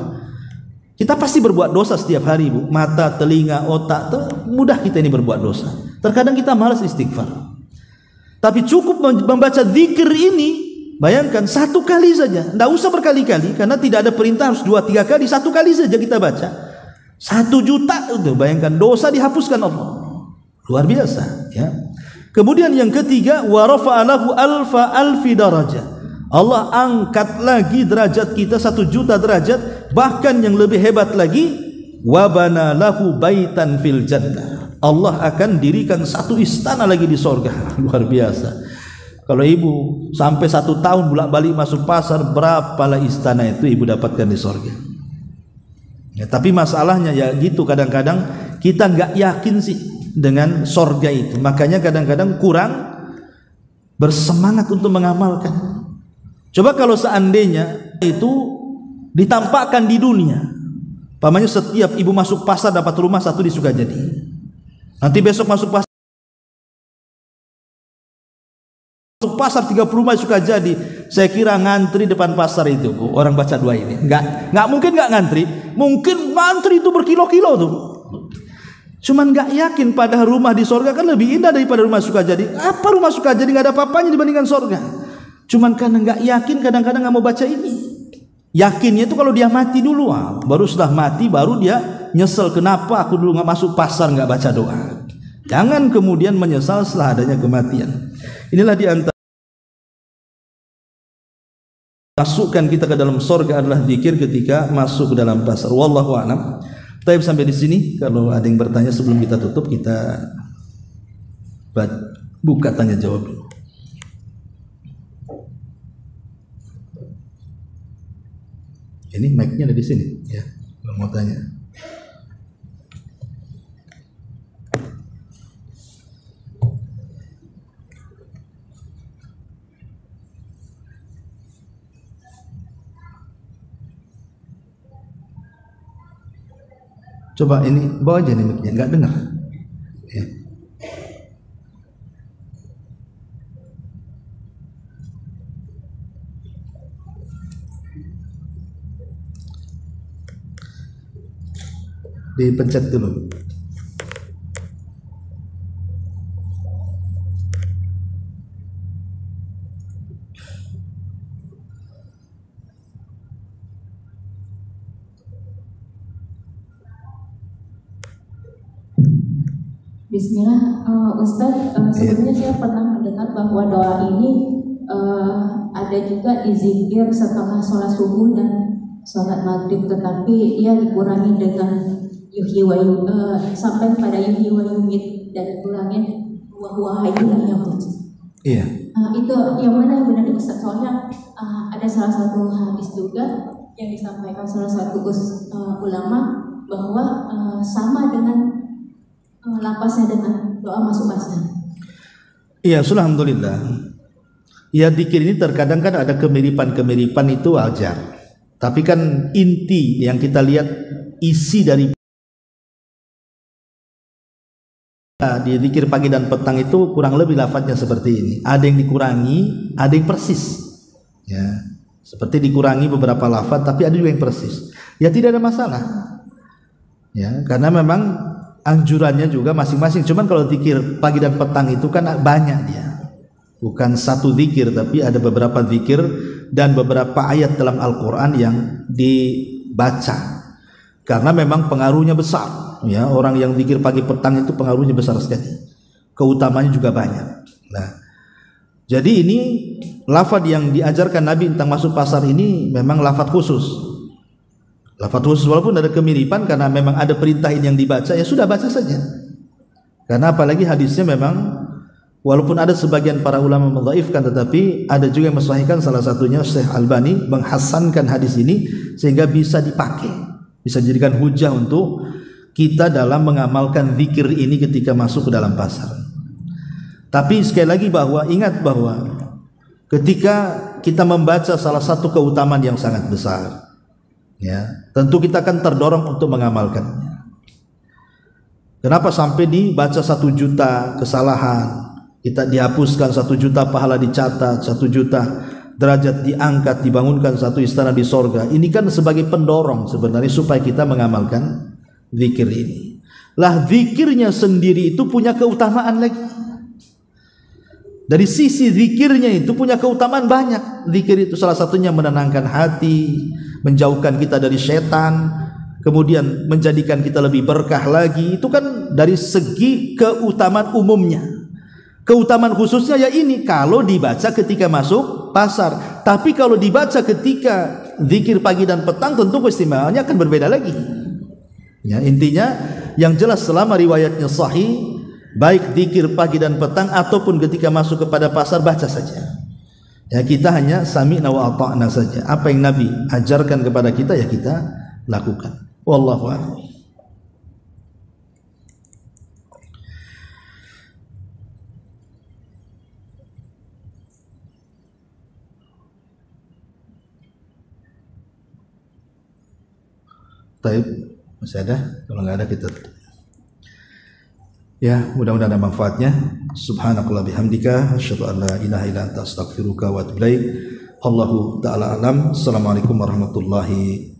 Kita pasti berbuat dosa setiap hari Bu. Mata, telinga, otak, mudah kita ini berbuat dosa. Terkadang kita malas istighfar. Tapi cukup membaca zikir ini. Bayangkan 1 kali saja, tidak usah berkali-kali, karena tidak ada perintah harus 2-3 kali, 1 kali saja kita baca 1 juta itu, bayangkan dosa dihapuskan Allah, luar biasa ya. Kemudian yang ketiga, wa rafa'alahu alfi darajah. Allah angkat lagi derajat kita 1 juta derajat, bahkan yang lebih hebat lagi, wa bana lahu baitan fil jannah. Allah akan dirikan satu istana lagi di sorga. Luar biasa. Kalau ibu sampai 1 tahun bolak-balik masuk pasar, berapalah istana itu ibu dapatkan di sorga. Ya, tapi masalahnya ya gitu, kadang-kadang kita nggak yakin sih dengan sorga itu, makanya kadang-kadang kurang bersemangat untuk mengamalkan. Coba kalau seandainya itu ditampakkan di dunia, pamannya setiap ibu masuk pasar dapat rumah satu di Sukajadi, nanti besok masuk pasar 30 rumah di Sukajadi, saya kira ngantri depan pasar itu orang baca doa ini nggak mungkin nggak ngantri, mungkin ngantri itu berkilo-kilo tuh. Cuman nggak yakin pada rumah di sorga kan lebih indah daripada rumah Sukajadi. Apa rumah Sukajadi nggak ada apa-apanya dibandingkan sorga? Cuman karena nggak yakin kadang-kadang nggak mau baca ini. Yakinnya itu kalau dia mati dulu, baru setelah mati baru dia nyesel kenapa aku dulu nggak masuk pasar nggak baca doa. Jangan kemudian menyesal setelah adanya kematian. Inilah di antara masukkan kita ke dalam sorga adalah zikir ketika masuk ke dalam pasar. Wallahu a'lam. Tapi sampai di sini, kalau ada yang bertanya sebelum kita tutup, kita buka tanya jawab dulu. Ini mic-nya ada di sini, ya. Kalau mau tanya. Coba ini bawa aja nih mic-nya, nggak dengar. Ya. Dipencet dulu. Bismillah, Ustadz, sebelumnya saya pernah mendengar bahwa doa ini ada juga di zikir setelah sholat subuh dan sholat maghrib, tetapi ia dikurangi dengan yuhyi wa sampai pada yuhyi wa yumit dan kurangin wa huwa hayyun la yamut. Iya. Itu yang mana yang benar Ustadz? Soalnya ada salah satu hadis juga yang disampaikan salah satu ulama bahwa sama dengan lapasnya dengan doa masuk pasar. Iya, alhamdulillah. Ya, zikir ini terkadang kan ada kemiripan-kemiripan, itu wajar. Tapi kan inti yang kita lihat isi dari di zikir pagi dan petang itu kurang lebih lafadznya seperti ini. Ada yang dikurangi, ada yang persis. Ya, seperti dikurangi beberapa lafadz, tapi ada juga yang persis. Ya tidak ada masalah. Ya, karena memang anjurannya juga masing-masing. Cuman kalau zikir pagi dan petang itu kan banyak dia, bukan satu zikir, tapi ada beberapa zikir dan beberapa ayat dalam Al-Quran yang dibaca, karena memang pengaruhnya besar. Ya, orang yang zikir pagi petang itu pengaruhnya besar sekali, keutamanya juga banyak. Nah, jadi ini lafaz yang diajarkan Nabi tentang masuk pasar ini memang lafaz khusus. Lafaz khusus walaupun ada kemiripan, karena memang ada perintah ini yang dibaca, ya sudah baca saja. Karena apalagi hadisnya memang walaupun ada sebagian para ulama mendhaifkan, tetapi ada juga yang mensahihkan, salah satunya Syekh Albani menghasankan hadis ini sehingga bisa dipakai, bisa dijadikan hujah untuk kita dalam mengamalkan zikir ini ketika masuk ke dalam pasar. Tapi sekali lagi bahwa ingat bahwa ketika kita membaca salah satu keutamaan yang sangat besar, ya, tentu kita akan terdorong untuk mengamalkannya. Kenapa sampai dibaca 1 juta kesalahan, kita dihapuskan 1 juta pahala dicatat, 1 juta derajat diangkat, dibangunkan 1 istana di sorga. Ini kan sebagai pendorong sebenarnya supaya kita mengamalkan zikir ini. Lah zikirnya sendiri itu punya keutamaan lagi. Dari sisi zikirnya itu punya keutamaan banyak. Zikir itu salah satunya menenangkan hati, menjauhkan kita dari setan, kemudian menjadikan kita lebih berkah lagi. Itu kan dari segi keutamaan umumnya. Keutamaan khususnya ya ini kalau dibaca ketika masuk pasar. Tapi kalau dibaca ketika zikir pagi dan petang, tentu keistimewaannya akan berbeda lagi. Ya, intinya Yang jelas selama riwayatnya sahih, baik zikir pagi dan petang ataupun ketika masuk kepada pasar, baca saja. Ya, kita hanya sami'na wa ata'na saja. Apa yang Nabi ajarkan kepada kita ya kita lakukan. Wallahu a'lam. Taib, masih ada? Kalau nggak ada kita tutup. Ya, mudah-mudahan ada manfaatnya. Subhanakallah bihamdika, asyhadu an la ilaha illa anta astaghfiruka wa atubu ilaik. Allahu ta'ala alam. Assalamualaikum warahmatullahi